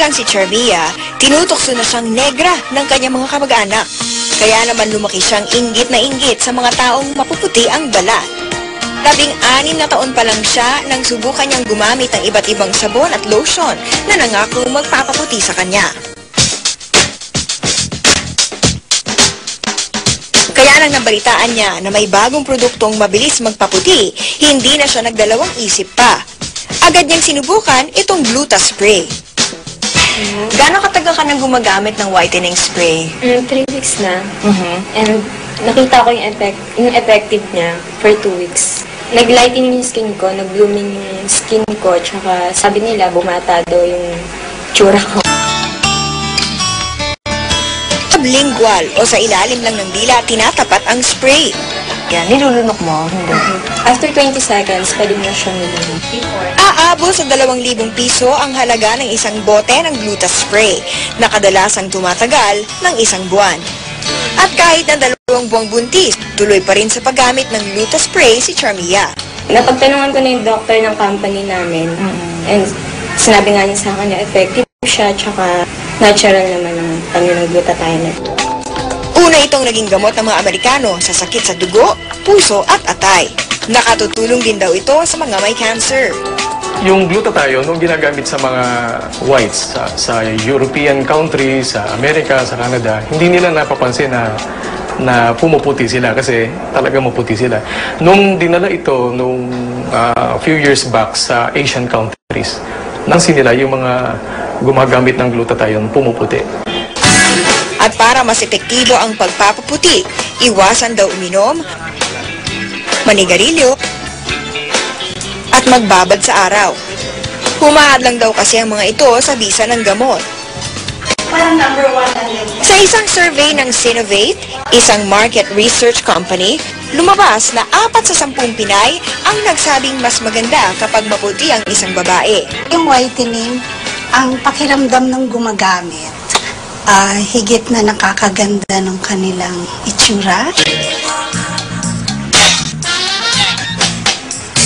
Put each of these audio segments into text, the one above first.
lang si Charmia, tinutokso na siyang negra ng kanyang mga kamag-anak. Kaya naman lumaki siyang inggit na inggit sa mga taong mapuputi ang balat. 16 na taon pa lang siya nang subukan niyang gumamit ng iba't ibang sabon at lotion na nangako magpapaputi sa kanya. Kaya nang nabalitaan niya na may bagong produktong mabilis magpaputi, hindi na siya nagdalawang isip pa. Agad niyang sinubukan itong Gluta Spray. Gaano katagal ka nang gumagamit ng whitening spray? 3 weeks na. And nakita ko yung effective niya for 2 weeks. Nag-lighten yung skin ko, nag-blooming yung skin ko, tsaka sabi nila bumata daw yung tsura ko. Sublingual o sa ilalim lang ng dila tinatapat ang spray. Yan, nilulunok mo? Hindi. After 20 seconds, pwede mo na siyang nilunok. Aabot sa 2,000 piso ang halaga ng isang bote ng Gluta Spray na kadalasang tumatagal ng 1 buwan. At kahit na 2 buwang buntis, tuloy pa rin sa paggamit ng Gluta Spray si Charmia. Napagtanungan ko na yung doctor ng company namin. And sinabi nga niya sa akin na effective siya, tsaka natural naman ang ng glutathione. Una itong naging gamot ng mga Amerikano sa sakit sa dugo, puso at atay. Nakatutulong din daw ito sa mga may cancer. Yung glutathione, nung ginagamit sa mga whites, sa European countries, sa Amerika, sa Canada, hindi nila napapansin na pumuputi sila kasi talaga maputi sila. Nung dinala ito, nung few years back sa Asian countries, nansin nila yung mga gumagamit ng glutathione pumuputi. At para mas epektibo ang pagpapaputi, iwasan daw uminom, manigarilyo, at magbabad sa araw. Humahad lang daw kasi ang mga ito sa bisa ng gamot. Parang number 1 Sa isang survey ng Sinovate, isang market research company, lumabas na 4 sa 10 Pinay ang nagsabing mas maganda kapag maputi ang isang babae. Yung whitening, ang pakiramdam ng gumagamit, higit na nakakaganda ng kanilang itsura.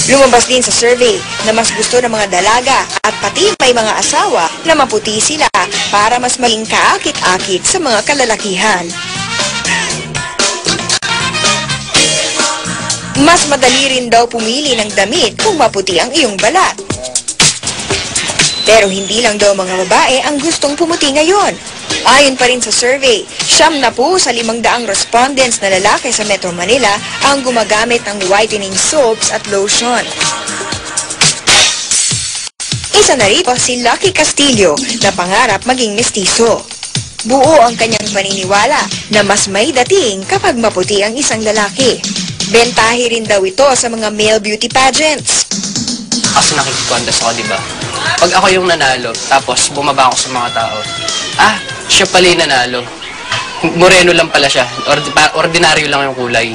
Lumabas din sa survey na mas gusto ng mga dalaga at pati may mga asawa na maputi sila para mas maging kaakit-akit sa mga kalalakihan. Mas madali rin daw pumili ng damit kung maputi ang iyong balat. Pero hindi lang daw mga babae ang gustong pumuti ngayon. Ayon pa rin sa survey, 9 sa 500 respondents na lalaki sa Metro Manila ang gumagamit ng whitening soaps at lotion. Isa na rito si Lucky Castillo na pangarap maging mestizo. Buo ang kanyang paniniwala na mas may dating kapag maputi ang isang lalaki. Bentahe rin daw ito sa mga male beauty pageants. Kasi nakikikontest ako, diba? Pag ako yung nanalo, tapos bumaba ako sa mga tao, siya pala yung nanalo. Moreno lang pala siya. Ordinaryo lang yung kulay.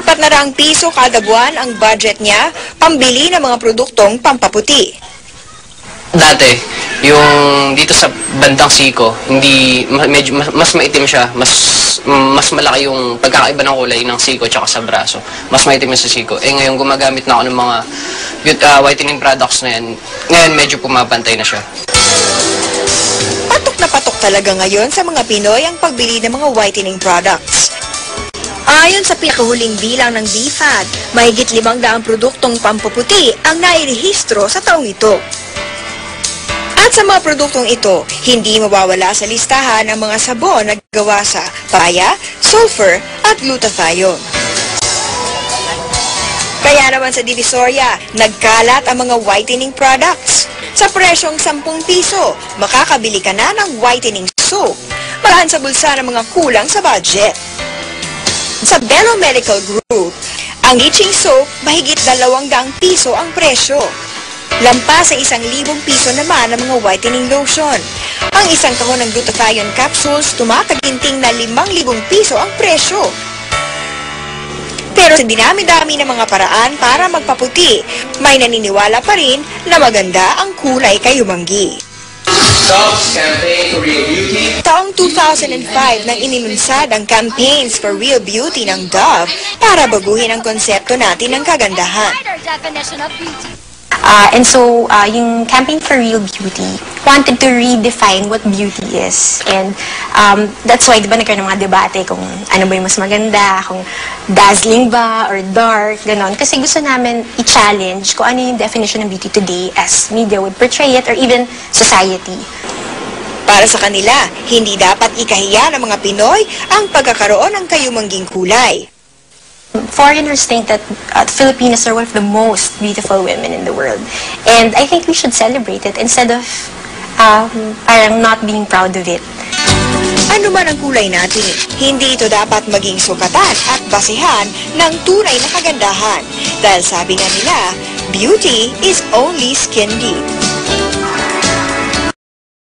400 piso kada buwan ang budget niya pambili ng mga produktong pampaputi. Dati, yung dito sa bandang siko, hindi medyo mas maitim siya, mas malaki yung pagkakaiba ng kulay ng siko tsaka sa braso. Mas maitim yung sa siko. Ngayon gumagamit na ako ng mga whitening products na yan. Ngayon medyo pumapantay na siya. Patok na patok talaga ngayon sa mga Pinoy ang pagbili ng mga whitening products. Ayon sa pinakahuling bilang ng DFAD, mahigit 500 produktong pampaputi ang nairehistro sa taong ito. At sa mga produktong ito, hindi mawawala sa listahan ang mga sabon na gawa sa papaya, sulfur at glutathione. Kaya naman sa Divisoria, nagkalat ang mga whitening products. Sa presyong 10 piso, makakabili ka na ng whitening soap. Malahan sa bulsa ng mga kulang sa budget. Sa Bello Medical Group, ang bleaching soap mahigit 200 piso ang presyo. Lampas sa 1,000 piso naman ang mga whitening lotion. Ang isang kahon ng glutathione capsules tumataginting na 5,000 piso ang presyo. Pero sa dinami-dami ng mga paraan para magpaputi, may naniniwala pa rin na maganda ang kulay kay Umanggi. Dove's campaign for real beauty. Taong 2005 nang inimunsad ang campaigns for real beauty ng Dove para baguhin ang konsepto natin ng kagandahan. And so, yung Campaign for Real Beauty wanted to redefine what beauty is. And that's why, di ba, nagkaroon ng mga debate kung ano ba yung mas maganda, kung dazzling ba or dark, ganon. Kasi gusto namin i-challenge kung ano yung definition ng beauty today as media would portray it or even society. Para sa kanila, hindi dapat ikahiya ng mga Pinoy ang pagkakaroon ng kayumangging kulay. Foreigners think that Filipinas are one of the most beautiful women in the world. And I think we should celebrate it instead of parang not being proud of it. Ano man ang kulay natin, hindi ito dapat maging sukatan at basihan ng tunay na kagandahan. Dahil sabi nga nila, beauty is only skin deep.